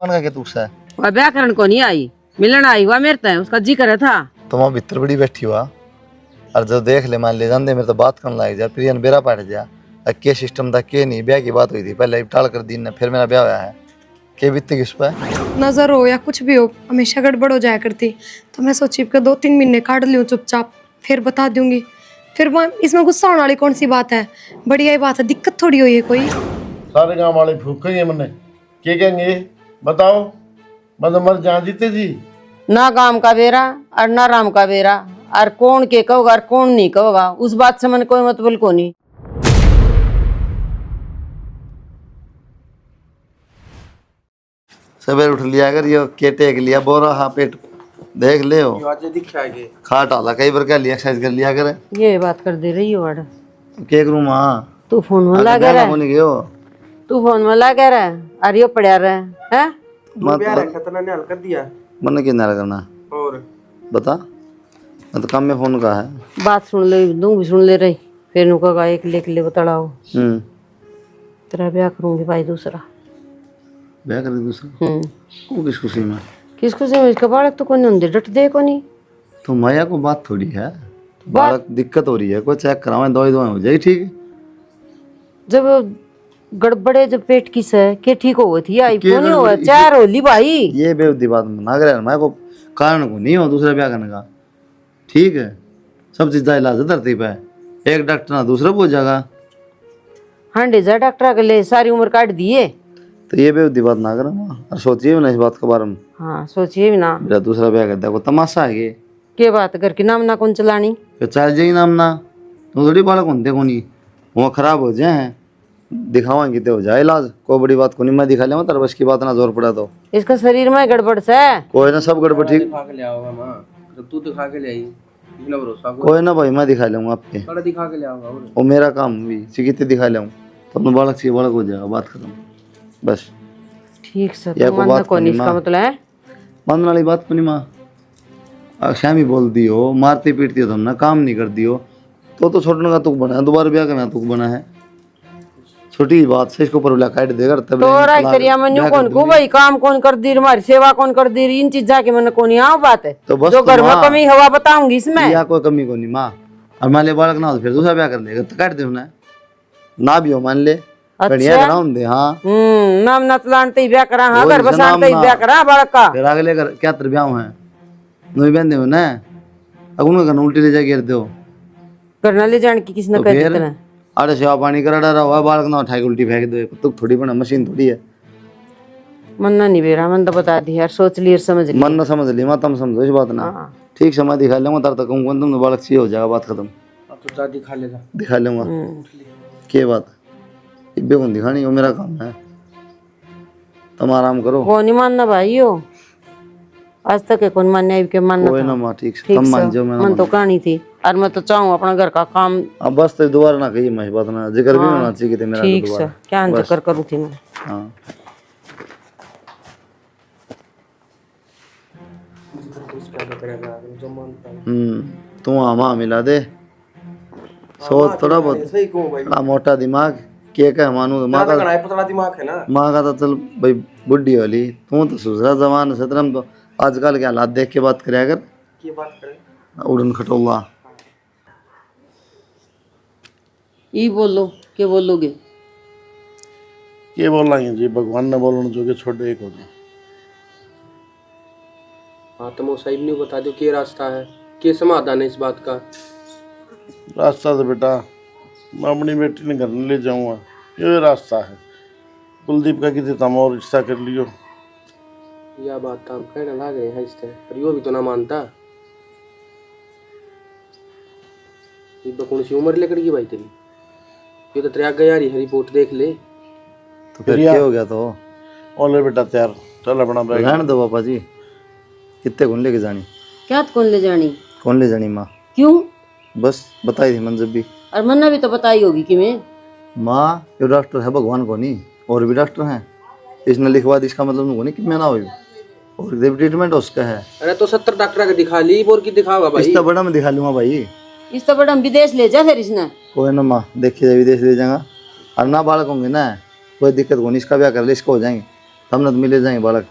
कौन का के तू सा वह व्याकरण को नहीं आई, मिलन आई हुआ मेरे तय उसका जी करे था। तुम वहाँ भीतर बड़ी बैठी हुआ और जो देख ले मान ले जान मेरे तो बात करने लग जा प्रियन बेरा पड़ जा। के सिस्टम था के नहीं ब्याह की बात हुई थी पहले टाल कर दी ने फिर मेरा ब्याह हुआ है के बीतती किस पे नजर हो या कुछ भी हो हमेशा गड़बड़ हो जाया करती। तो मैं सोची कि 2-3 महीने काट लूँ चुपचाप फिर बता दूंगी। फिर इसमें गुस्सा होने वाली कौन सी बात है, बढ़िया ही बात है, दिक्कत थोड़ी हुई है कोई। सारे गांव वाले फूकेंगे मन्ने क्या कहेंगे बताओ। मतलब मर जहाँ जीते जी ना काम का बेरा और ना राम का बेरा, और कौन के कहोगा और कौन नहीं कहोगा उस बात से मन कोई मतलब को नहीं। सवेर उठ लिया कर ये के टेक लिया बोरा हाँ पेट देख ले हो खाट आला कई बार क्या लिया एक्सरसाइज कर लिया कर। ये बात कर दे रही हो वाड़ा के करूँ माँ तू फोन में लगा रहा है, गयो तू फोन में लगा रहा है और यो पड़ा रहा है मन कितना करना और बता मैं तो काम में फोन का है बात सुन ले दूं भी सुन ले रही फिर नु कहा एक लेक ले बताओ तेरा ब्याह करूंगी भाई दूसरा ब्याह कर दे दूसरा वो किस खुशी में किस खुशी में इसका बालक तो कोई नहीं डट दे को नहीं तो माया को बात थोड़ी है बालक दिक्कत हो रही है कोई चेक करावें दवाई हो जाए ठीक। जब गड़बड़े जब पेट की से के ठीक हो गई थी आई क्यों नहीं हुआ चार होली भाई ये बेवदी बात मना कर मैं को कारण को नहीं हो दूसरा ब्याह करने का ठीक है। सब चीज का इलाज है धरती पे एक डॉक्टर ना दूसरा पहुंच जाएगा। हांडे जा डॉक्टर के लिए सारी उम्र काट दिए तो ये बेवदी बात ना करो और सोचिए भी ना इस बात के बारे में। हाँ सोचिए भी ना मेरा दूसरा ब्याह कर दिया को तमाशा है ये के बात घर के नाम ना कौन चलानी फिर चाहे जाई नाम ना तो थोड़ी बालक होते को नहीं वो खराब हो जाए दिखावाएंगे तो हो जाए इलाज कोई बड़ी बात को नहीं मैं दिखा लूँगा तेरे बस की बात ना जोर पड़ा तो इसका शरीर में गड़बड़ से कोई ना सब गड़बड़ ठीक तू दिखा के ले आई इतना भरोसा कोई ना भाई मैं दिखा लूँगा आपके थोड़ा दिखा के ले आऊंगा वो मेरा काम भी चिकित्सा दिखा लूँ तो अपना बालक से बालक हो जाएगा बात खत्म बस ठीक से या तो कोई मानना बात कौन नहीं इसका माँ। मतलब है मानने वाली बात को नहीं माँ श्यामी बोल दी हो मारती पीटती हो तुमने काम नहीं कर दी हो तो छोड़ने का तुक बना है दोबारा ब्याह करना तुक बना है छोटी बात से इसको ऊपर उला काट देगा तब तो राय करिया मन्यू कौन को भाई काम कौन कर दी हमारी सेवा कौन कर दी इन चीजा के मन को नहीं आओ बात है तो बस जो घर में माँ, कमी हवा बताऊंगी इसमें या कोई कमी को नहीं माँ और मान ले बालक ना हो तो फिर दूसरा ब्याह कर लेगा तो काट दे ना भी हो मान ले बढ़िया कराऊं दे हाँ नाम ना चलानते ही ब्याह करा हाँ वो घर जैसे बसानते ही नाम ब्याह करा बालक का फिर आगे लेकर क्या तेरे ब्याह है नोई बहन दे ना अब उनका करना उल्टी ले जाके दो करना ले जाने की किसने तो कह फिर दिया अरे सेवा पानी करा डरा हुआ बालक ना उठा के उल्टी फेंक दो तो थोड़ी बना मशीन थोड़ी है मन्ना नहीं बेरा मन तो बता दी यार सोच ली और समझ ली मन ना समझ ली माँ तुम समझो इस बात ना ठीक समय दिखा लूंगा तार तक कहूँगा तुम बालक चाहिए हो जाएगा बात खत्म अब तो जा दिखा लेगा दिखा लूंगा क्या बात इब्बे कौन दिखानी हो मेरा काम है तुम आराम करो वो नहीं मानना भाई हो आज तक है कौन मान्य के मानना कोई था। ना माँ ठीक से ठीक तुम से मान जाओ मैं मन तो कहानी थी और मैं तो चाहूँ अपना घर का काम अब बस तो दोबारा ना कहिए मैं इस बात ना जिक्र भी होना चाहिए कि मेरा ठीक से दोबारा क्या जिक्र करूँ थी मैं हाँ तू हाँ मिला दे सोच थोड़ा बहुत सही को भाई बड़ा मोटा दिमाग के का मानू माँ का पतला दिमाग है ना माँ का तो चल भाई बुढ़ी वाली तू तो दूसरा जमाना सतरम तो आजकल के हालात देख के बात करे अगर की बात करें उड़न खटोला ये बोलो क्या बोलोगे के बोल रहे जी भगवान ने बोलना जो कि छोटे एक हो जाए। हाँ तो साहिब ने बता दो क्या रास्ता है क्या समाधान है इस बात का। रास्ता तो बेटा मैं अपनी बेटी ने घर में ले जाऊंगा ये रास्ता है। कुलदीप का किसी तम और रिश्ता कर लियो यह बात तो हम कहने लग रहे हैं इससे पर यो भी तो ना मानता। ये तो कौन सी उम्र लेकर की भाई तेरी ये तो तेरा गया रही रिपोर्ट देख ले तो फिर क्या हो गया तो ओले बेटा तैयार चल अपना बैग रहने दो पापा जी कितने कौन लेके जानी क्या कौन ले जानी कौन ले जानी माँ क्यों बस बताई थी मंजब भी और मन्ना भी तो बताई होगी कि मैं माँ ये डॉक्टर है भगवान को नहीं और भी डॉक्टर हैं इसने लिखवा दी इसका मतलब नहीं कि मैं ना हुई और ट्रीटमेंट उसका है। अरे तो 70 डॉक्टर का दिखा ली और की दिखावा भाई इतना बड़ा मैं दिखा लूंगा भाई इस तो बड़ा हम विदेश ले जा फिर इसने कोई ना माँ देखिए विदेश ले जाएगा और ना बालक होंगे ना कोई दिक्कत को नहीं इसका ब्याह कर ले इसका हो जाएंगे हमने तो मिले जाए बालक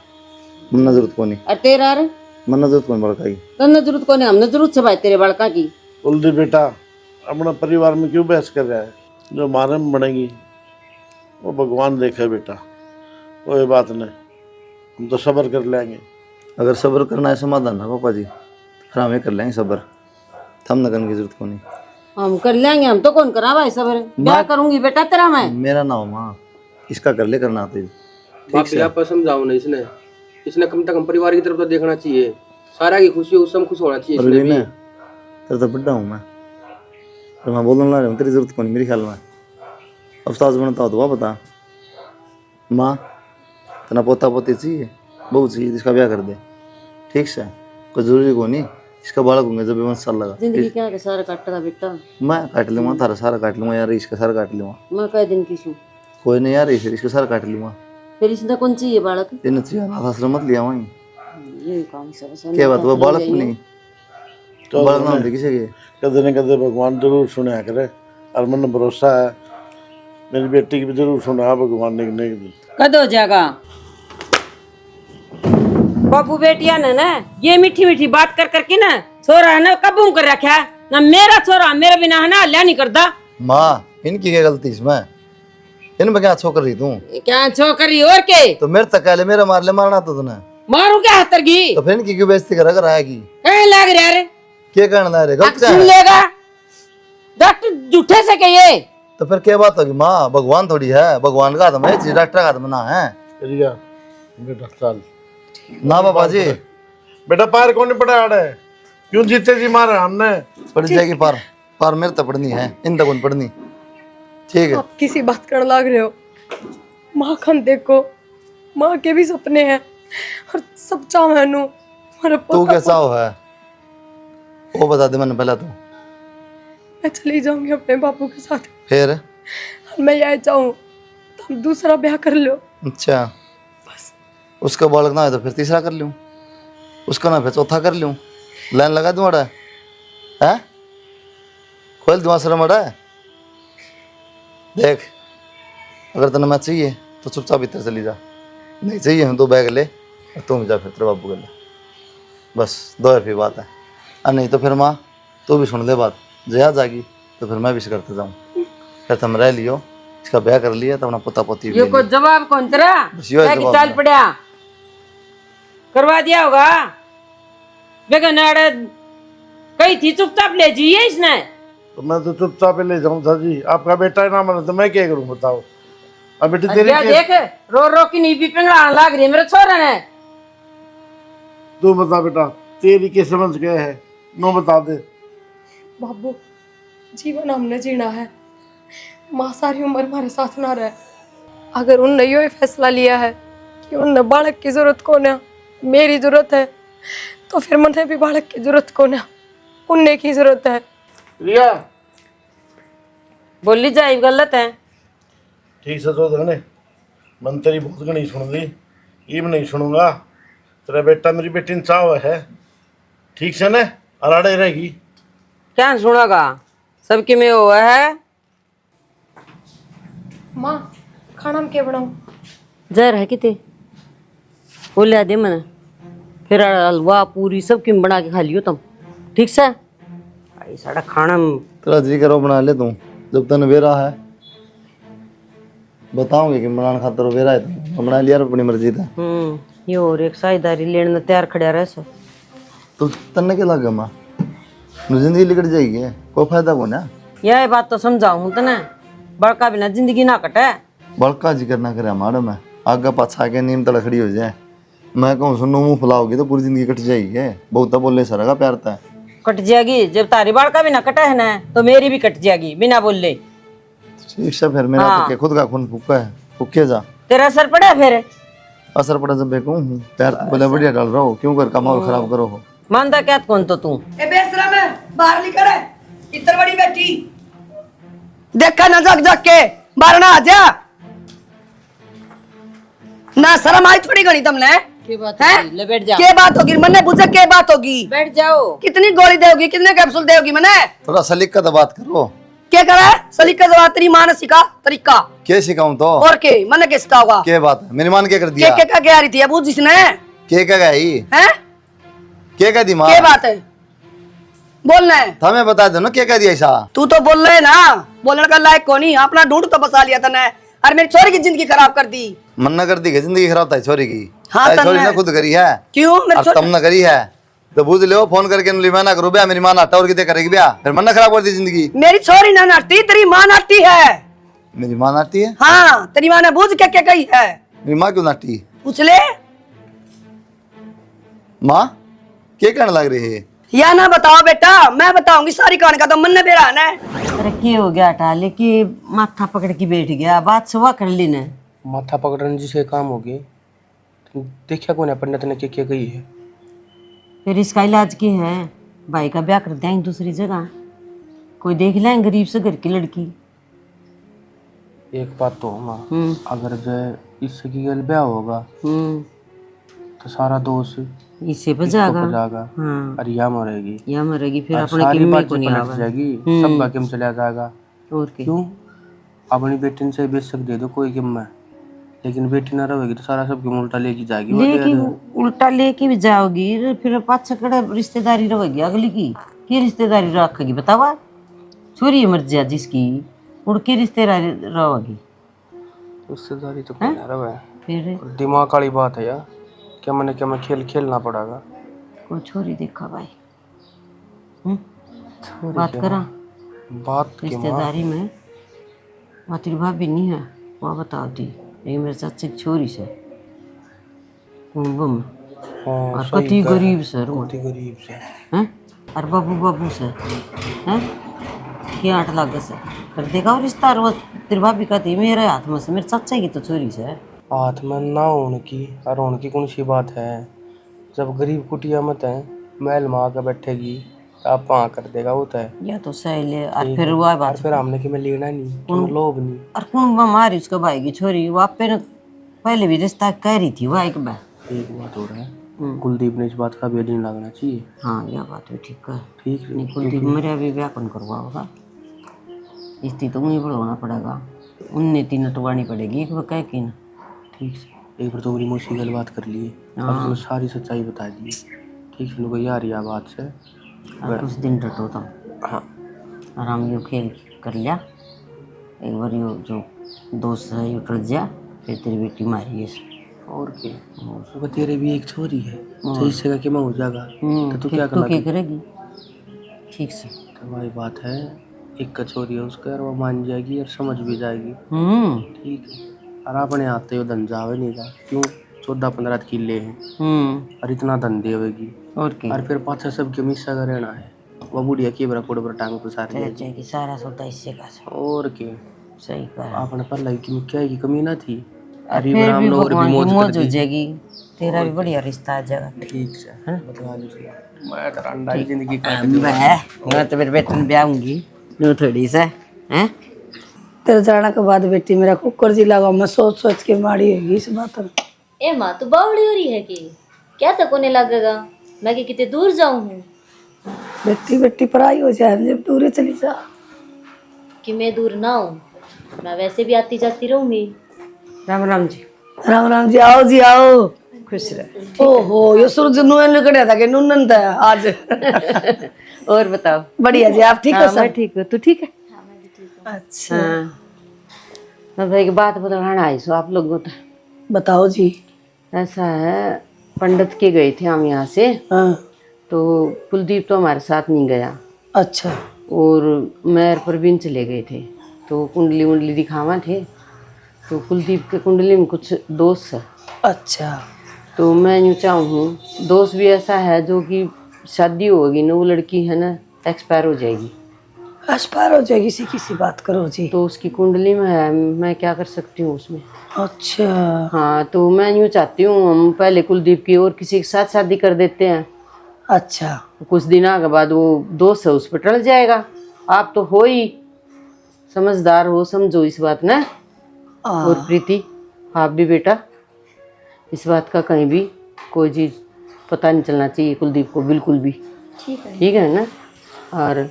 मन्ना जरूरत को नहीं और तेरा रे मन्ना जरूरत को बालक आई तन्ने जरूरत को नहीं हमने जरूरत से भाई तेरे बड़का की। कुलदीप बेटा अपना परिवार में क्यों बहस कर रहा है? जो हमारे में बनेगी वो भगवान देखे बेटा, कोई बात नहीं, हम तो सब्र कर लेंगे। अगर सब्र करना है समाधान ना पापा जी फिर हमें कर लेंगे सब्र, थम न करने की जरूरत को नहीं। हम कर लेंगे, हम तो कौन करा भाई सबर, क्या करूंगी बेटा तेरा मैं। मेरा नाम माँ इसका कर ले करना आते बाप आप समझाओ ना, इसने इसने कम से कम परिवार की तरफ तो देखना चाहिए, सारा की खुशी उससे खुश होना चाहिए इसने भी। तेरे तो बड्डा हूँ मैं, तो मैं बोलने लगा तेरी जरूरत को नहीं मेरे ख्याल में। अफताज बनता हो तो वह बता माँ तना पोता पोती चाहिए बहू चाहिए इसका ब्याह कर दे, ठीक से कोई जरूरी को नहीं इसका बालक होंगे जब 5 साल लगा। जिंदगी क्या के सारा काटेगा बेटा, मैं काट लूँगा तारा सारा काट लूँगा यार, इसका सारा काट लूँगा। मैं कई दिन की छू, कोई नहीं यार इसका सारा काट लूँगा। फिर इसने कौन चाहिए बालक, इन चाहिए अनाथ आश्रम मत लिया वहीं ये काम सब क्या बात वो बालक को नहीं तो बालक ना होते किसी के कदे न कदे भगवान जरूर सुना करे, और मन भरोसा है मेरी बेटी की भी जरूर सुना भगवान ने नहीं। कद हो जाएगा बाबू बेटिया ने ना ये मीठी मीठी बात कर करके ना छोरा है ना कबूम कर रखा है ना, मेरा छोरा मेरे बिना है ना हल्ला नहीं करता। माँ इनकी क्या गलती इसमें, इनमें क्या छो कर रही तू? क्या छोकरी और के तो मेरे तक कहले मेरा मार ले मारना तो तूने मारू क्या हतर की तो फिर इनकी क्यों बेइज्जती कर अगर आएगी कहीं लग रहा रे क्या करना है गलत क्या सुन है? लेगा डॉक्टर झूठे से कहिए तो फिर क्या बात होगी माँ, भगवान थोड़ी है, भगवान का आदम है डॉक्टर का आदम ना है रिया बेटा चल ना बाबा जी। बेटा पार कौन पड़ा है, क्यों जीते जी मारा हमने? पड़ जाएगी पार, पार मेरे तक पढ़नी है इन तक कौन पढ़नी, ठीक है। आप किसी बात कर लग रहे हो, माँ खन देखो, माँ के भी सपने हैं और सब चाह मैनू तू कैसा हो है वो बता दे मैंने पहला तो। मैं चली जाऊंगी अपने बापू के साथ, फिर और मैं यह चाहूँ तुम दूसरा ब्याह कर लो। अच्छा बस उसका बालक ना है तो फिर तीसरा कर लूँ, उसका ना फिर चौथा कर लूँ, लाइन लगा दूँ अड़ा है खोल दूँ आश्रम अड़ा है। देख अगर तेना मैं चाहिए तो चुपचाप भीतर चली जा, नहीं चाहिए हम तो बैग ले और तुम जा फिर तेरे बाबू कर ले, बस 2 रुपये बात है। और नहीं तो फिर माँ तू भी सुन ले बात, जया जाएगी तो फिर मैं भी इसे करते जाऊँ, फिर तुम रह लियो इसका ब्याह कर लिया तो अपना पोता पोती ये को जवाब कौन तेरा चाल पड़ा करवा दिया होगा बेगनाड़ कही थी चुपचाप ले जाइए इसने। तो मैं तो चुपचाप ले जाऊँ था जी, आपका बेटा है ना मना तो मैं क्या करूँ बताओ। अब बेटी तेरी देख रो रो की नहीं भी पिंगलाने लग रही है मेरे छोरा ने। तू बता बेटा तेरी क्या समझ गए है, नो बता दे। बाबू जीवन हमने जीना है, माँ सारी उम्र हमारे साथ ना रहे। अगर उनने यो फैसला लिया है कि उनने बालक की जरूरत को ना मेरी जरूरत है, तो फिर मुझे भी बालक की जरूरत को ना उनने की जरूरत है। रिया बोली जाए गलत है ठीक से तो धने मन तेरी बहुत नहीं सुन ली, ये नहीं सुनूंगा। तेरा बेटा मेरी बेटी ने चाव है ठीक से ना अराड़े रहेगी, क्या सुनेगा सबकी में हुआ है। माँ खाना में क्या बनाऊं? जहर है किते वो लिया दे मैंने, फिर हलवा पूरी सब किम बना के खा लियो तुम, ठीक से भाई साड़ा खाना तेरा जी करो बना ले तू, जब तक वेरा है बताऊंगे कि बनाना खातर वेरा है तो बना लिया अपनी मर्जी था। ये और एक साझेदारी लेने तैयार खड़ा रहे सो तो तन्ने के लग माँ जिंदगी लिकट जाएगी कोई फायदा को ना। यह बात तो समझाऊं हूं तने, बड़का बिना जिंदगी ना कटे। बड़का जिक्र ना करे हमारे में आगे पाछा के नीम तला खड़ी हो जाए, मैं कहूँ सुनो मुँह फुलाओगी तो पूरी जिंदगी कट जाएगी। बहुत बोले सर प्यार था कट जाएगी, जब तारी बड़का बिना कटा है ना तो मेरी भी कट जाएगी बिना बोले। ठीक से फिर मेरा तो क्या खुद का खून फूका है, फूके जा तेरा असर पड़ा फिर असर पड़ा जब मैं कहूँ प्यार बोले बढ़िया डाल रहा हो क्यों कर का माहौल खराब करो हो। मानता क्या कौन तो तू ए बेसरा में बाहर निकल इधर बड़ी बेटी देखा ना जग जग के बाहर ना आ जा ना शर्म आई थोड़ी घनी तुमने के बात हैं? होगी? ले बैठ जा के बात होगी मन्ने पूछे के बात होगी बैठ जाओ। कितनी गोली दोगी कितने कैप्सूल दोगी मने थोड़ा सलीका तो बात करो, क्या करा है सलीका जवाब तेरी माँ ने सिखा तरीका क्या सिखाऊं तो और के मैंने क्या सिखा होगा क्या बात है? मेरी मान क्या कर क्या दिया? क्या क्या कह रही थी अबू जिसने क्या गई? हैं क्या कह दी माँ? क्या बात है बोलना है हमें बता दो ना क्या कह दिया ऐसा? तू तो बोल रहे ना बोलने का लायक कौन ही अपना ढूंढ तो बसा लिया तने और मेरी छोरी की जिंदगी खराब कर दी मन न कर दी कि जिंदगी खराब था छोरी की। हाँ, ताई तन्ने। छोरी ने खुद करी है क्यों मेरी और छोरी तुम न करी है तो बुझ लो फोन करके मैं ना करूँ ब्याह मेरी माँ नाटा और कितने करेगी ब्याह फिर मन न खराब कर दी जिंदगी। मेरी छोरी ना नाटती तेरी माँ नाटती है मेरी माँ नाटी है? हाँ तेरी माँ ने बूझ क्या क्या कही है मेरी माँ क्यों नाटी? पूछ ले माँ क्या कहने लग रही है? या ना बताओ बेटा मैं बताऊंगी सारी कहानी का तो मन ने बेरा है अरे की हो गया टाले कि माथा पकड़ के बैठ गया बात सुबह कर ली ने माथा पकड़ने जिसे काम हो गए तुम देखा कौन है पंडित ने क्या क्या कही है। फिर इसका इलाज की है भाई का ब्याह कर देंगे दूसरी जगह कोई देख लेंगे गरीब से घर की लड़की। एक बात तो माँ हम्म अगर जो इससे की गल ब्याह होगा तो सारा दोष इससे पर इसको जाएगा। पर जाएगा हाँ और यह मरेगी या मरेगी फिर और अपने सारी किम्मे बात को नहीं पलट आवा। जाएगी सब बाकी में चला जाएगा। और क्या क्यों अपनी बेटी से बेच सक दे दो कोई किम्मा लेकिन बेटी ना रहेगी तो सारा सब उल्टा लेके जाएगी वो लेके दे- उल्टा लेके भी जाओगी फिर पाछा कड़ा रिश्तेदारी रहेगी अगली की रिश्तेदारी रखेगी बतावा छोरी मर जा जिसकी उड़की रिश्तेदारी रहेगी रिश्तेदारी तो कोई ना रहे फिर और दिमाग वाली बात है यार क्या मैं खेल खेलना पड़ेगा। कोई छोरी देखा भाई बात करा बात की माँ रिश्तेदारी में मातृ भाभी नहीं है वह बता दी ये मेरे चाचे की छोरी से कुंभम हाँ और सही कति कहा। गरीब से बहुत ही गरीब से हैं और बाबू बाबू से हैं क्या 8 लाख से फिर देखा और रिश्ता और वो तेरी भाभी कहती मेरे हाथ में से मेरे चाचा की तो छोरी से हाथ में ना होने की और होने की कौन सी बात है जब गरीब कुटिया मत है महल में आकर बैठेगी तो आप वहाँ कर देगा वो तो है या तो सही ले और फिर वह और बात फिर हमने कि मैं लेना नहीं कि मैं लोभ नहीं और कौन मारी उसका भाई की छोरी वो आप पे पहले भी रिश्ता कह रही थी वह एक बार एक बात हो रहा है कुलदीप ने इस बात का भी नहीं लगना चाहिए। हाँ यह बात भी ठीक है ठीक नहीं कुलदीप मेरे अभी ब्याह कौन करवा होगा स्थिति तो मुझे बढ़ाना पड़ेगा उन्हें तीन नटवानी पड़ेगी एक कह की ना ठीक है एक बार तो मेरी मौसी गल बात कर लिए और उसने सारी सच्चाई बता दी। ठीक है लोग यार यह बात से और कुछ दिन डटो तुम हाँ आराम यो खेल कर लिया एक बार यो जो दोस्त है यो टल जा फिर तेरी बेटी मारी है और क्या तेरे भी एक छोरी है तो इससे क्या मैं हो जाएगा तो तू क्या तो क्या करना करेगी ठीक से तो वही बात है एक कचोरी है उसका और वो मान जाएगी और समझ भी जाएगी। ठीक है और अपने आते हो धन जावे नहीं का क्यों 14-15 किले हैं और इतना धन देवेगी और क्या और फिर पाछा सबके मिस्सा का रहना है वो बुढ़िया की बरा कोड़ पर टांग पसार तेरे देगी चाहिए सारा सौदा इससे का से। और क्या सही कहा आपने पर लगी कि क्या की कमी ना थी और अभी फिर राम भी लोग भगवान की मौज मौज कर हो दी। जाएगी तेरा भी बढ़िया रिश्ता आ जाएगा ठीक से बता लीजिए मैं तो अंडा की जिंदगी काट दी मैं तो मेरे बेटे ब्याह होंगी यूँ थोड़ी सा हैं तेरे जाने के बाद बेटी मेरा कुकर जी लगा मैं सोच सोच के मारी होगी इस बात में ए माँ तू बावड़ी हो रही है कि क्या तक होने लगेगा मैं कि कितने दूर जाऊं हूँ बेटी बेटी पढ़ाई हो जाए जब दूर चली जा कि मैं दूर ना हूँ मैं वैसे भी आती जाती रहूंगी। राम राम जी राम जी आओ खुश रहे ओहो ये सूरज नुन निकड़ा था कि नुनन था आज और बताओ बढ़िया जी आप ठीक हो हाँ, सब मैं ठीक हूँ तू ठीक है अच्छा हाँ मैं भाई की बात बताना आई सो आप लोगों को बताओ जी ऐसा है पंडित के गए थे हम यहाँ से हाँ तो कुलदीप तो हमारे साथ नहीं गया अच्छा और मैं और प्रवीण चले गए थे तो कुंडली वुंडली दिखावा थे तो कुलदीप के कुंडली में कुछ दोष है अच्छा तो मैं यूँ चाहूँ दोस्त भी ऐसा है जो कि शादी होगी ना वो लड़की है ना एक्सपायर हो जाएगी एक्सपायर हो जाएगी किसी बात करो जी तो उसकी कुंडली में है मैं क्या कर सकती हूँ उसमें। अच्छा हाँ तो मैं यूँ चाहती हूँ हम पहले कुलदीप की और किसी के साथ शादी कर देते हैं अच्छा कुछ दिनों के बाद वो दोस्त है उस पर टल जाएगा। आप तो हो ही समझदार हो समझो इस बात ना और प्रीति आप भी बेटा इस बात का कहीं भी कोई चीज़ पता नहीं चलना चाहिए कुलदीप को बिल्कुल भी। ठीक है ना। और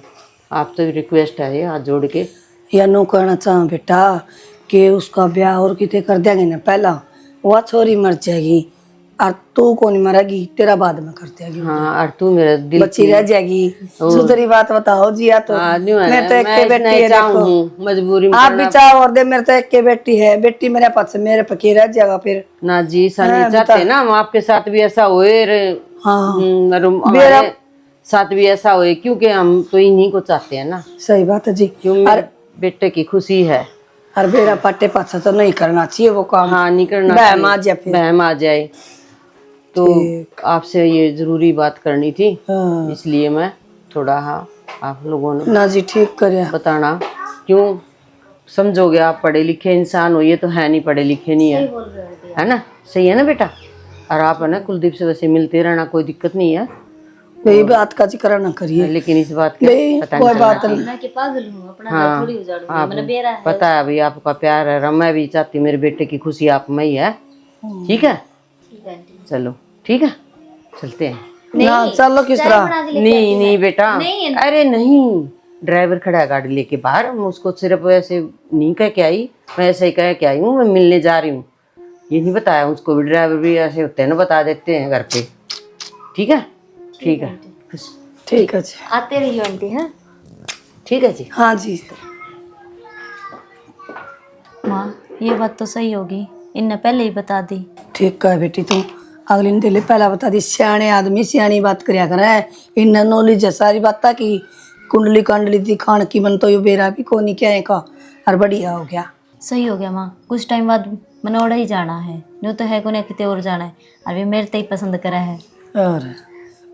आप तो रिक्वेस्ट है ये हाथ जोड़ के। या नो कहना चाह बेटा कि उसका ब्याह और कितने कर देंगे ना, पहला वह छोरी मर जाएगी और तू कौन मरेगी, तेरा बाद में कर देगी। हाँ और तू मेरा दिल बच्ची रह जाएगी। दूसरी बात बताओ जी, या तो मैं तो एक के बेटी है, देखो मजबूरी में आप भी चाहो और दे, मेरे तो एक के बेटी है, बेटी मेरे पास से मेरे पकी रह जाएगा फिर। ना जी ऐसा नहीं चाहते ना हम आपके साथ भी ऐसा होए हाँ हमारे साथ भी ऐसा होए, क्योंकि हम तो इन्हीं को चाहते हैं ना। सही बात है जी। क्यों मेरे बेटे की खुशी है। और बेरा पाटे पाछा तो नहीं करना चाहिए वो काम। हाँ नहीं करना बहम आ जाए फिर। बहम आ जाए। तो आपसे ये जरूरी बात करनी थी, हाँ। इसलिए मैं थोड़ा हाँ आप लोगों ने ना जी ठीक करे बताना। क्यों समझोगे, आप पढ़े लिखे इंसान हो, ये तो है नहीं पढ़े लिखे नहीं है ना। सही है ना बेटा। और आप है ना कुलदीप से वैसे मिलते रहना, कोई दिक्कत नहीं है। यही बात का जिक्र ना करिए, लेकिन इस बात का नहीं पता कोई नहीं बात चलना। नहीं। मैं कि पागल हूँ, अपना हाँ, घर थोड़ी उजाड़ूंगी, आप मैंने बेरा है। पता है भाई आपका प्यार है, मैं भी चाहती मेरे बेटे की खुशी आप में ही है। ठीक है ठीक है आंटी। चलो ठीक है चलते हैं। ना चलो किस चाय तरह बना के लेके नहीं आती नहीं मैं। बेटा, नहीं अरे नहीं, ड्राइवर खड़ा है गाड़ी लेके बाहर, मैं उसको सिर्फ ऐसे नहीं कह के आई, मैं ऐसे ही कह के आई हूँ मैं मिलने जा रही हूँ, ये नहीं बताया उसको भी। ड्राइवर भी ऐसे होते हैं ना, बता देते हैं घर पे। ठीक है ठीक है खुश। ठीक है जी। आते रहिए आंटी। हाँ ठीक है जी। हाँ जी माँ ये बात तो सही होगी, इनने पहले ही बता दी। ठीक है बेटी, तू अगली ने दिले पहला बता दी। सियाने आदमी सियानी बात करया करे, इन नॉलेज है सारी बात की। कुंडली कांडली थी खान की मन तो यो बेरा भी कोनी क्या है का, और बढ़िया हो गया। सही हो गया माँ, कुछ टाइम बाद मनोड़ा ही जाना है, न्यू तो है कोने कितने और जाना है, अभी मेरे तो ही पसंद करा है। और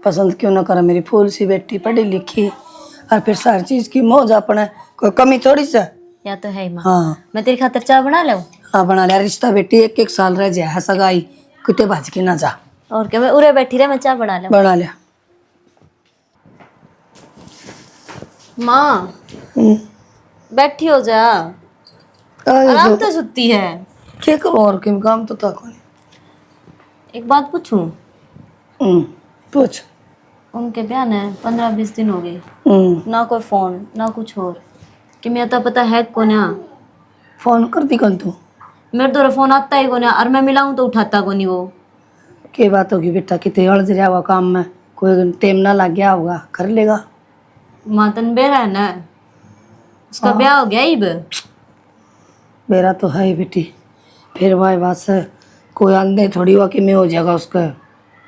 पसंद क्यों ना करा, मेरी फूल सी बेटी पढ़ी लिखी, और फिर सारी चीज की मौज अपने, कोई कमी थोड़ी सा। या तो है ही माँ। हाँ मैं तेरी खातिर चाय बना लूं? हाँ बना लिया रिश्ता बेटी, एक एक साल रह जाए सगाई, कुत्ते भाज के ना जा। और क्या, मैं उरे बैठी रहे, मैं चाय बना लूं। बना लिया। माँ बैठी हो जा, आराम तो सुती है। क्या करो और क्यों, काम तो था कोई। एक बात पूछूं? पूछ। उनके ब्याह ने 15-20 दिन हो गए, ना कोई फोन ना कुछ और, कि मैं तो पता है कोने। फोन करती कौन तू? मेरे द्वारा फोन आता ही कोने, और मैं मिलाऊं तो उठाता कोनी वो। क्या बात होगी बेटा, कितने अड़ज रहा हुआ काम में, कोई टेम ना लग गया होगा, कर लेगा। मातन बेरा है ना, उसका ब्याह हो गया ही। मेरा तो है ही बेटी, फिर भाई बात से कोई अंधे थोड़ी हुआ कि मैं हो जाएगा, उसका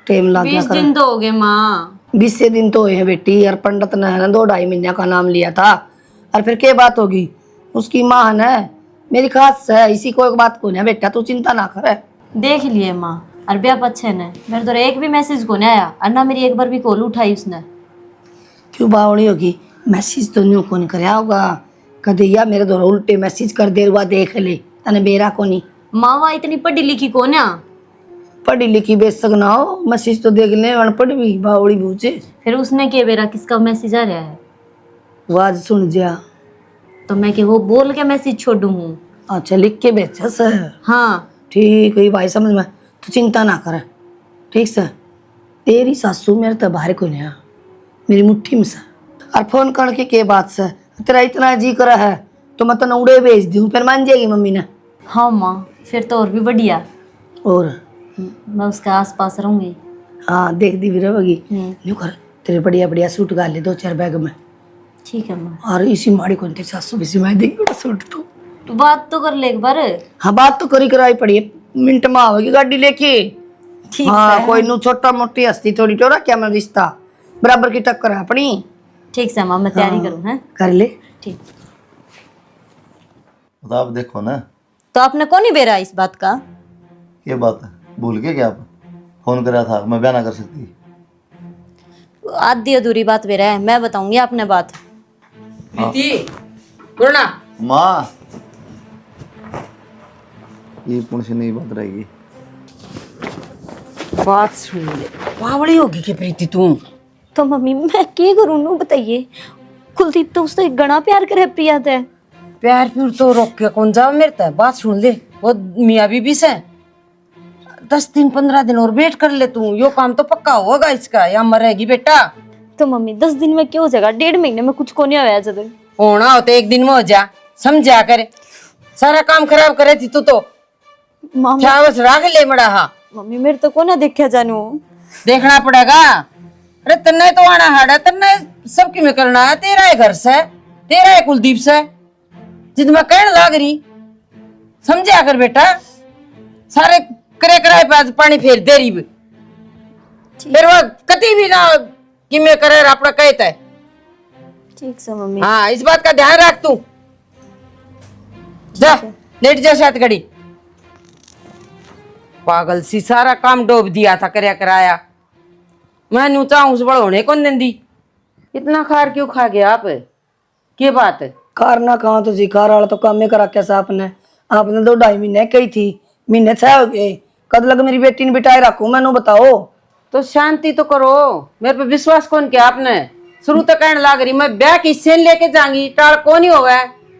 टेम लग गया। 20 दिन तो हो गए माँ। 20 दिन तो हुए हैं बेटी, और पंडित ने है ना 2-2.5 महीने का नाम लिया था, और फिर क्या बात होगी, उसकी माँ है ना मेरी खास है, इसी को एक बात को ना बेटा, तू चिंता ना कर। देख लिए माँ, और ब्याह पच्छे ने मेरे द्वारा एक भी मैसेज को नहीं आया, और ना मेरी एक बार भी कॉल उठाई उसने। क्यों बावड़ी होगी, मैसेज तो न्यू कौन कराया होगा कदे, या मेरे द्वारा उल्टे मैसेज कर दे हुआ देख ले, तने बेरा को नहीं। माँ वह इतनी पढ़ी लिखी को ना, पढ़ी लिखी बेशक ना हो, मैसेज तो देख ले, अनपढ़ भी बावड़ी बूझे। फिर उसने के बेरा किसका मैसेज आ रहा है, आवाज सुन जा तो मैं के वो बोल के मैसेज छोड़ू हूँ। अच्छा लिख के बेचा सर, हाँ ठीक है भाई समझ में, तू चिंता ना कर। ठीक सर, तेरी सासू मेरे तो बाहर को नहीं, मेरी मुट्ठी में सर, और फोन करके के बात से तेरा इतना जी करा है तो मैं तो उड़े भेज दूँ, फिर मान जाएगी मम्मी ने। हाँ माँ फिर तो और भी बढ़िया, और मैं उसके आस पास रहूंगी। हाँ देख दी भी रहेगी। न्यू कर, तेरे बढ़िया बढ़िया सूट गाल ले 2-4 बैग में, ठीक है माँ। और इसी माड़ी को तेरी सासू भी सिलाई देगी बड़ा सूट तो। बात तो कर ले एक बार। हाँ बात तो करी कराई पड़ी है, मिनट में आवेगी गाड़ी लेके। ठीक हाँ कोई नू छोटा मोटी हस्ती थोड़ी टोरा क्या, मैं रिश्ता बराबर की टक्कर है अपनी। ठीक से माँ, मैं तैयारी करूँ हैं। कर ले। ठीक। तो आप देखो ना, तो आपने कौन ही बेरा इस बात का? ये बात है, भूल के क्या आप फोन करा था, मैं बयान ना कर सकती। आधी अधूरी बात बेरा है, मैं बताऊंगी आपने बात। बोलना माँ ये पुण्य से नहीं बात रहेगी। बात सुन ले, बावड़ी होगी के प्रीति तुम। तो मम्मी मैं क्या करूँ नू बताइए, कुलदीप तो उससे घना प्यार करे प्रिया थे। प्यार प्यूर तो रोक के कौन जाओ मेरे तक, बात सुन ले, वो मियाँ बीबी से 10 दिन 15 दिन और वेट कर ले तू, यो काम तो पक्का होगा इसका, या मरेगी बेटा। तो मम्मी 10 दिन में क्या हो जाएगा? 1.5 महीने में कुछ को नहीं होया जब होना हो तो एक दिन में हो जा, समझा करे। सारा काम खराब करे थी तू तो। मम्मी क्या बस राग ले मड़ा। हाँ मम्मी मेरे तो को ना देखा जानू। देखना पड़ेगा। अरे तन्ने तो आना हाड़ा, तन्ने सबकी में करना है। तेरा है घर से, तेरा है कुलदीप से, जिद मैं कहने लाग रही समझा कर बेटा। सारे करे कराए पे पानी फेर दे रही फिर वो कति भी ना कि मैं करे अपना कहता है। ठीक से मम्मी। हाँ इस बात का ध्यान रख तू। जा लेट जा शायद घड़ी। पागल सी सारा काम डोब दिया था करया कराया। मैं नू चाहूं उस बड़ होने कौन देंदी। इतना खार क्यों खा गया आप? क्या बात है? कारना कहाँ तो जी, कार वाला तो काम में करा कैसा आपने? आपने 2-2.5 महीने कही थी, महीने 6 हो गए। कद लग मेरी बेटी ने बिठाए रखू मैनू बताओ। तो शांति तो करो। मेरे पे विश्वास कौन किया आपने? शुरू तो कहने लाग रही मैं ब्याह की सेन लेके जाऊंगी, टाल कौन ही होगा।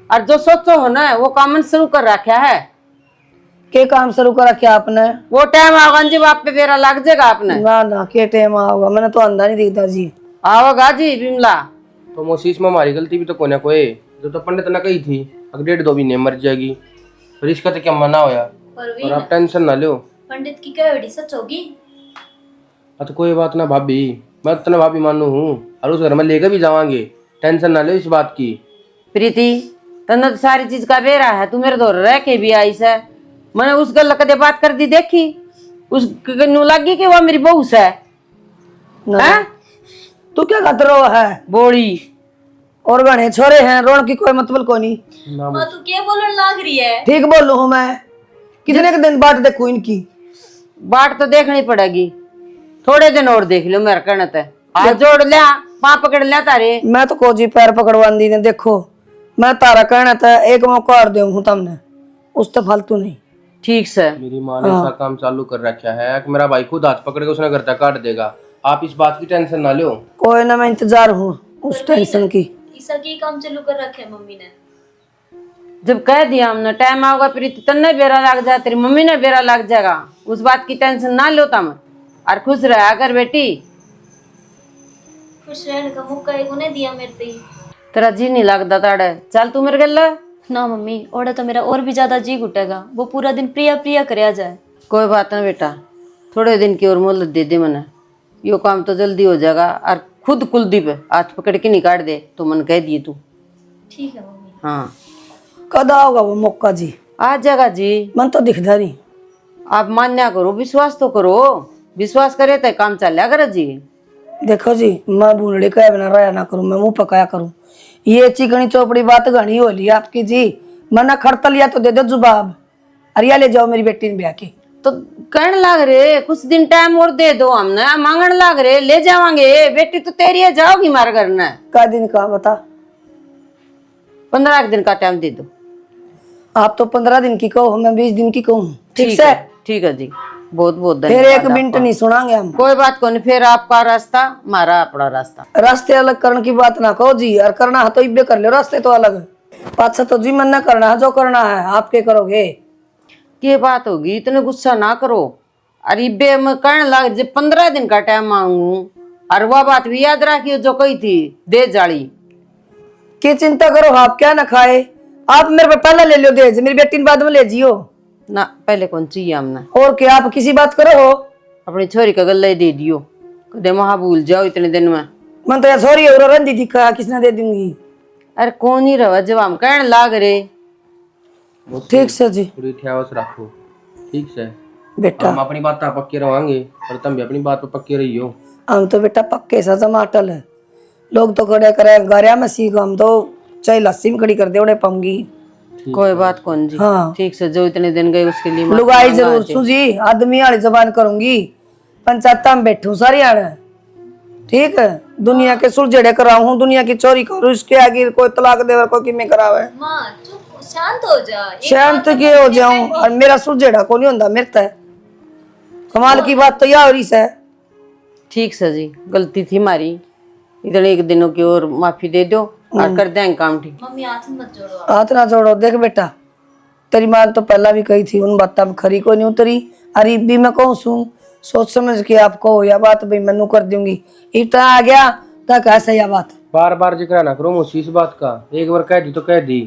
और जो सोचो हो ना वो काम शुरू कर रखा है। के काम शुरू कर रखा आपने? वो टाइम आगा जी आप पे बेरा लग जाएगा आपने। ना ना के टाइम आओगा, मैंने तो अंधा नहीं दिखता जी। आओगा जी बिमला। तो मोसीस में हमारी गलती भी तो कोई ना कोई। जो तो पंडित ने कही थी अगर 1.5-2 महीने मर जाएगी, फिर इसका तो क्या मना होया। और आप टेंशन ना लो। पंडित की क्या बड़ी सच होगी? तो कोई बात ना भाभी, मैं तो भाभी मानू हूँ और उस घर में लेकर भी जावांगे। टेंशन ना लो इस बात की। प्रीति तन्ने तो सारी चीज का बेरा है। तू मेरे दौर रह के भी आई से। मैंने उस गल कदे बात कर दी देखी, उस नु लगी कि वो मेरी बहू से है। तू क्या खतरो है? बोली और गणे छोरे हैं, रोन की कोई मतलब को नहीं। माँ तू क्या बोलने लाग रही है? ठीक बोलू हूँ मैं। कितने के दिन बाद देखू इनकी? बाट तो देखनी पड़ेगी। थोड़े दिन और देख लो मेरा कहना तो। हाथ जोड़ लिया, पाँव पकड़ लिया तारे। मैं तो कोजी पैर पकड़वान दी ने। देखो मैं तारा कहना था एक मौका और दूं तुमने, उस तो फालतू नहीं। ठीक से मेरी माँ ने ऐसा काम चालू कर रखा है कि मेरा भाई खुद हाथ पकड़ के उसने घर तक काट देगा। आप इस बात की टेंशन ना लो। कोई ना, मैं इंतजार हूँ उस टेंशन की। ईसा की काम चालू कर रखे है मम्मी ने। जब कह दिया हमने टाइम आओगा प्रीति तन्ने बेरा लग जाए, तेरी मम्मी ने बेरा लग जाएगा। उस बात की टेंशन ना लो तुम और खुश रहा कर बेटी। खुश रहने का मौका एक उन्हें दिया मेरे पे ही। तेरा जी नहीं लगता ताड़े, चल तू मेरे गल। ना मम्मी ओड़ा तो मेरा और भी ज्यादा जी घुटेगा। वो पूरा दिन प्रिया प्रिया करया जाए। कोई बात ना बेटा, थोड़े दिन की और मोहलत दे दे मने। यो काम तो जल्दी हो जाएगा। और खुद कुलदीप हाथ पकड़ के निकाल दे तो मन कह दिए तू। ठीक है मम्मी। हाँ कद आओगा वो मौका जी? आ जाएगा जी। मन तो दिखता नहीं। आप मान्या करो, विश्वास तो करो। विश्वास करे तो काम चल करे जी। देखो जी मैं बूढ़ी कह बना रहा ना करूं, मैं मुंह पकाया करूं। ये चिकनी चौपड़ी बात घनी हो ली आपकी जी। मना खड़ता लिया तो दे दो जुबाब। अरिया ले जाओ मेरी बेटी ने ब्याह की। तो कहने लाग रहे कुछ दिन टाइम और दे दो, हमने मांगने लाग रहे ले जावांगे। बेटी तो तेरी है, जाओगी मार घर ने। का दिन का बता? 15 दिन का टाइम दे दो। आप तो 15 दिन की कहो, मैं 20 दिन की कहूँ। ठीक से? ठीक है जी, बहुत बहुत फिर धन्यवाद। 1 मिनट नहीं सुनांगे हम। कोई बात को नहीं, फिर आपका रास्ता हमारा अपना रास्ता। रास्ते अलग करने की बात ना कहो जी। और करना है तो इब्बे कर लो, रास्ते तो अलग। पाछा तो जी मन ना करना है, जो करना है आपके करोगे। ये बात होगी, इतने गुस्सा ना करो। अरे बे मैं कहने लग जब 15 दिन का टाइम मांगू। और वह बात भी याद रखियो जो कही थी दे जाली। की चिंता करो आप, क्या ना खाए आप मेरे पे पहले ले लो दहेज, मेरी बेटी ने बाद में ले जियो ना। पहले कौन चाहिए हमने? और क्या आप किसी बात करो हो? अपनी छोरी का गल्ला ही दे दियो, कदे वहां भूल जाओ इतने दिन में। मन तो यार सॉरी और रंदी दिखा किसने दे दूंगी। अरे कौन ही रहा जब हम कहने लाग रहे। ठीक से जी थोड़ी ख्यास रखो। ठीक से बेटा, हम अपनी बात पक्के रहोगे और तुम भी अपनी बात पे पक्के रही हो। हम तो बेटा पक्के सा टमाटल है। लोग तो खड़े करे गारिया में सीख, हम तो चाहे लस्सी में खड़ी कर दे उड़े पाऊंगी। कोई बात कौन जी। हाँ ठीक से जो इतने दिन गए उसके लिए माफी लुगाई मांगा जरूर जी। सूझी, आदमी वाली जबान करूंगी। पंचायत में बैठू सारी आने। ठीक है, दुनिया के सुलझेड़े कराऊं, दुनिया की चोरी करूं, इसके आगे कोई तलाक दे कोई किमें करावे। माँ चुप शांत हो जा। शांत के हो जाऊं और मेरा सुलझेड़ा को नहीं होता मेरे तय। कमाल की बात तो यह हो रही है। ठीक से जी, गलती थी हमारी। इतने एक दिनों की और माफी दे दो और कर देंगे काम ठीक। मम्मी हाथ मत जोड़ो। हाथ ना जोड़ो। देख बेटा, तेरी माँ तो पहला भी कही थी, उन बात खरी को नहीं उतरी। अरे भी मैं कहूँ सू सोच समझ के आप कहो या बात भाई मनु कर दूंगी। इतना आ गया तक ऐसा यह बात। बार बार जिक्र ना करो मुझसे इस बात का, एक बार कह दी तो कह दी,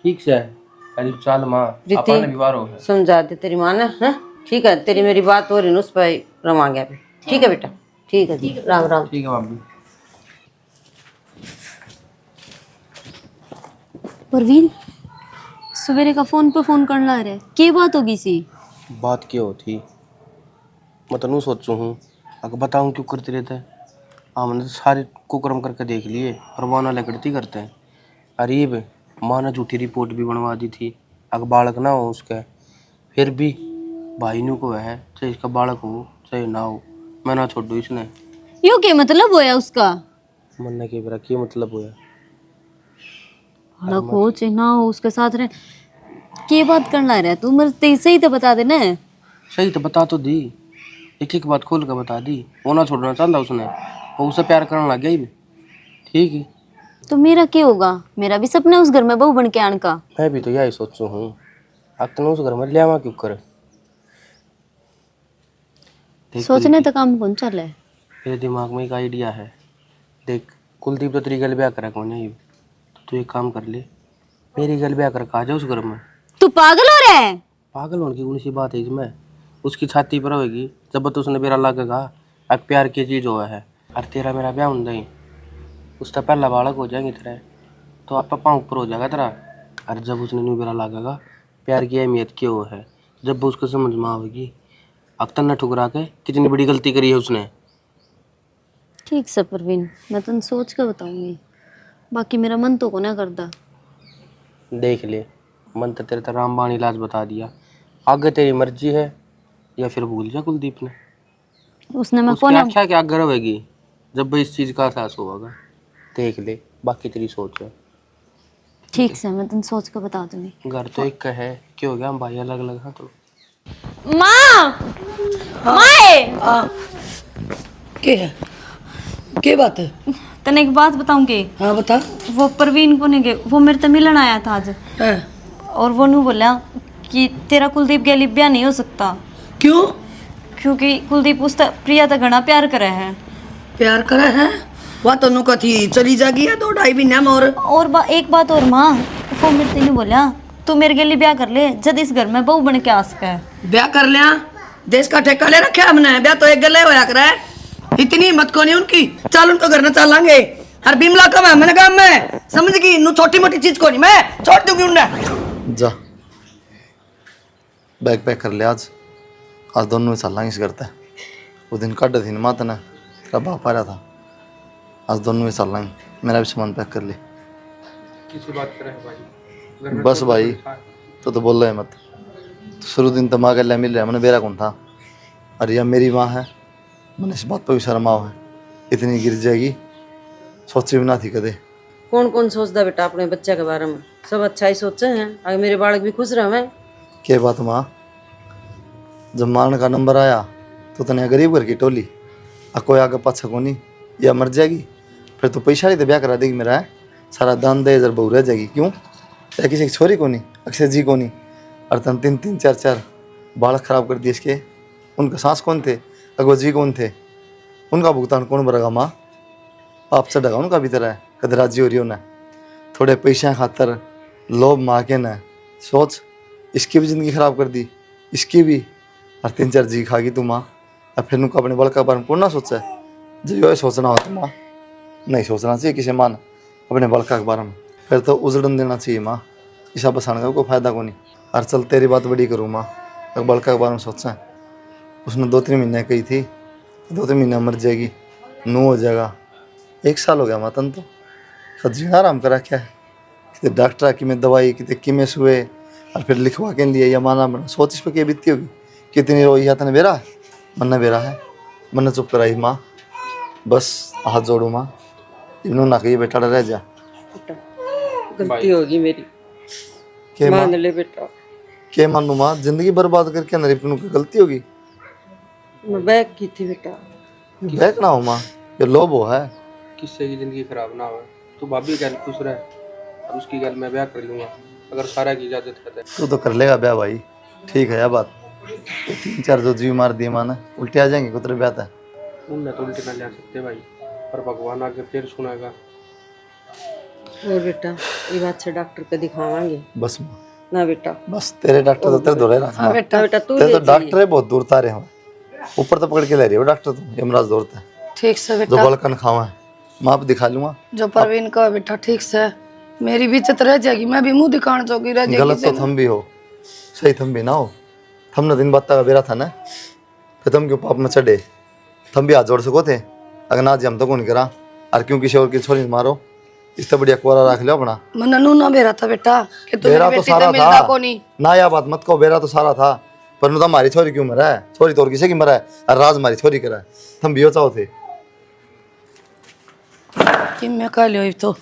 ठीक से। अरे चल माँ, अपन ने विवाह हो समझा दे तेरी माँ ना, हाँ ठीक है, तेरी मेरी बात हो रही ना, उस पर रमा गया भी। ठीक है बेटा, ठीक है जी, राम राम। ठीक है भाभी। परवीन सवेरे का फोन पे फोन करना रहे, की बात होगी सी? बात क्या होती, मैं तो नहीं सोचू हूँ, अगर बताऊँ क्यों करते रहते हैं। हमने तो सारे कुकर्म करके देख लिए, परवाना लकड़ती करते हैं। अरीब माँ ने झूठी रिपोर्ट भी बनवा दी थी, अगर बालक ना हो उसका, फिर भी भाई नू को है, चाहे इसका बालक हो चाहे ना हो, मैं ना छोड़ू इसने। यो क्या मतलब होया उसका? मन के बरा क्या मतलब होया। बालक हो चाहे ना हो उसके साथ रहे, की बात करना रहे तू? मेरे सही तो बता देना। सही तो बता तो दी, एक एक बात खोल कर बता दी। वो ना छोड़ना चाहता उसने, वो उसे प्यार करने लग गया ही भी। ठीक है, तो मेरा क्या होगा? मेरा भी सपना है उस घर में बहू बन के आने का। मैं भी तो यही सोचू हूँ, अक्तन उस घर में ले आवा क्यों कर। देख सोचने प्रीति, तो काम कौन चल है। मेरे दिमाग में एक आइडिया है। देख कुलदीप तो तेरी गल ब्याह करा कौन है, तो तू एक काम कर ले, मेरी गल ब्याह कर आ जा उस घर में। तू पागल हो रहा है? पागल होने की कौन सी बात है इसमें, उसकी छाती पर होगी जब तो उसने मेरा लगेगा अब प्यार की चीज हुआ है। और तेरा मेरा ब्याह होता ही उसका पहला बालक हो जाएंगे तेरा, तो आप पापा ऊपर हो जाएगा तेरा। और जब उसने नहीं मेरा लगेगा प्यार की अहमियत क्या वो है, जब वो उसको समझ में आवेगी अख्तर ने ठुकरा के कितनी बड़ी गलती करी है उसने। ठीक से परवीन, मैं तुम सोच के बताऊंगी, बाकी मेरा मन तो को ना करता। देख ले, मन तो तेरे तो रामबाण इलाज बता दिया, आगे तेरी मर्जी है, या फिर भूल जा कुलदीप ने। उसने मैं उसकी कौन आख्या क्या गर्व हैगी जब भी इस चीज का एहसास होगा। देख ले, बाकी तेरी सोच है। ठीक से मैं तुम सोच के बता दूंगी। घर तो एक का है, क्या हो गया हम भाई अलग अलग हाँ तो। माँ, माए, के है, के बात है? तने एक बात बताऊंगी। हाँ बता। वो परवीन को नहीं गए, वो मेरे से मिलन आया था आज, हाँ। और वो नू बोला कि तेरा कुलदीप के लिए ब्याह नहीं हो सकता, क्यों? क्योंकि कुलदीप उस प्रिया तक घना प्यार करे है। प्यार करे है? वह तो नु कथी चली जागी है 2-2.5 महीना में। और एक बात और माँ, वो मेरे से नहीं बोला तू मेरे के लिए ब्याह कर ले, जब इस घर में बहू बन के आ सके। ब्याह कर लिया, देश का ठेका ले रखा हमने, ब्याह तो एक गले होया करे है। इतनी हिम्मत को नहीं उनकी, चल उनको घर न चलांगे। हर बिमला कम है मैंने कहा, मैं समझ गई नु छोटी मोटी चीज को नहीं मैं छोड़ दूंगी उन्हें। जा बैग पैक कर ले, आज दोनों में चलेंगे इस करते। वो दिन काट थी माता ने, तेरा बाप आ रहा था, आज दोनों में चलेंगे। मेरा भी सामान पैक कर ले। किसी बात कर भाई, बस भाई तो बोल रहे मत, तो शुरू दिन तो माँ के लिए मिल रहा है, मैंने बेरा कौन था। अरे यह मेरी माँ है, मैंने इस बात पर भी शर्माओ है, इतनी गिर जाएगी सोची भी ना थी कदे। कौन कौन सोचता बेटा अपने बच्चे के बारे में, सब अच्छा ही सोचे हैं, अगर मेरे बालक भी खुश रहे। क्या बात माँ, जब मारने का नंबर आया तो तने गरीब घर की टोली, कोई आगे पाछा को नहीं, या मर जाएगी फिर तो पैसा ही तो ब्याह करा देगी मेरा है, सारा दान दे जर बहू रह जाएगी। क्यों या किसी की छोरी को नहीं, अक्षय जी को नहीं, और तन 3-3 4-4 बालक खराब कर दिए इसके। उनका सांस कौन थे, अगो जी कौन थे, उनका भुगतान कौन भरेगा माँ? आप चढ़ेगा उनका भी तरह है, कद राजी हो रही हो ना, थोड़े पैसा खातर लोभ माँ के ना सोच, इसकी भी ज़िंदगी ख़राब कर दी, इसकी भी, और 3-4 जी खागी तू माँ। और फिर उनको अपने बल का बारे में कौन ना सोचा है, जो ये सोचना हो तो माँ नहीं सोचना चाहिए किसी माँ ने अपने बल का बारे में, फिर तो उजड़न देना चाहिए माँ, ऐसा बसाने का कोई फायदा को नहीं। और चल तेरी बात बड़ी करूँ माँ, बल का बारे में सोचा है, उसने 2-3 महीने कही थी, 2-3 महीना मर जाएगी, नू हो जाएगा, 1 साल हो गया मातन तो जीना आराम करा क्या है, कितने डॉक्टर की में दवाई कितने किमें सुए, और फिर लिखवा के लिए या माना बना सोच इस पर क्या बीती होगी, कितनी रोई तने बेरा है, मन बेरा है, मन चुप कराई माँ, बस हाथ जोड़ू माँ, इन्हों ना कही बेटा रह जा। गलती होगी मेरी, के मान माँ ले बेटा। के मानू माँ, जिंदगी बर्बाद करके अंदर इपनों की गलती होगी, मैं बैग की थी बेटा। बैक ना हो माँ, ये लोभ हो है। किससे की जिंदगी खराब ना हो, तू भाभी गल खुश रहे, और उसकी गल मैं ब्याह कर लूंगा अगर सारा की इजाजत है। तू तो कर लेगा ब्याह भाई, ठीक है यह बात, 3-4 जो जीव मार दिए माँ ने उल्टे आ जाएंगे कुतरे ब्याह है। उनने तो उल्टे ना ले सकते भाई, पर भगवान आगे फिर सुनेगा। और बेटा ये बात से डॉक्टर को दिखावांगे बस माँ, ना बेटा। बस तेरे डॉक्टर तो तेरे दौरे रखना। हाँ बेटा बेटा तू तेरे ले तो डॉक्टर है बहुत दूर तारे हैं, ऊपर तो पकड़ के ले रही हो डॉक्टर तुम, यमराज दौड़ता है ठीक से जो बेटा, बलकन खावा है। मैं आप दिखा लूंगा। जो परवीन का बेटा ठीक से, मेरी भी इज्जत रह जाएगी, मैं भी मुंह दिखाने जोगी रह जाएगी। गलत तो थम भी हो, सही थम भी ना हो। थम ना दिन बात का बेरा था ना, फिर तुम क्यों पाप में चढ़े? थम भी हाथ जोड़ सको थे अगर ना जी हम तो कौन करा। और क्यों किसी और की छोरी मारो, इससे बढ़िया कुआरा रख लो अपना। मन नू ना बेरा था बेटा कि तू बेरा मेरी तो बेटी सारा से मिलता था को नहीं। ना, या बात मत कहो, बेरा तो सारा था, पर नु तो हमारी छोरी क्यों मरा है? छोरी तो और किसी की मरा है, और राज हमारी छोरी करा है। थम भी हो चाहो थे कि मैं कह लियो तो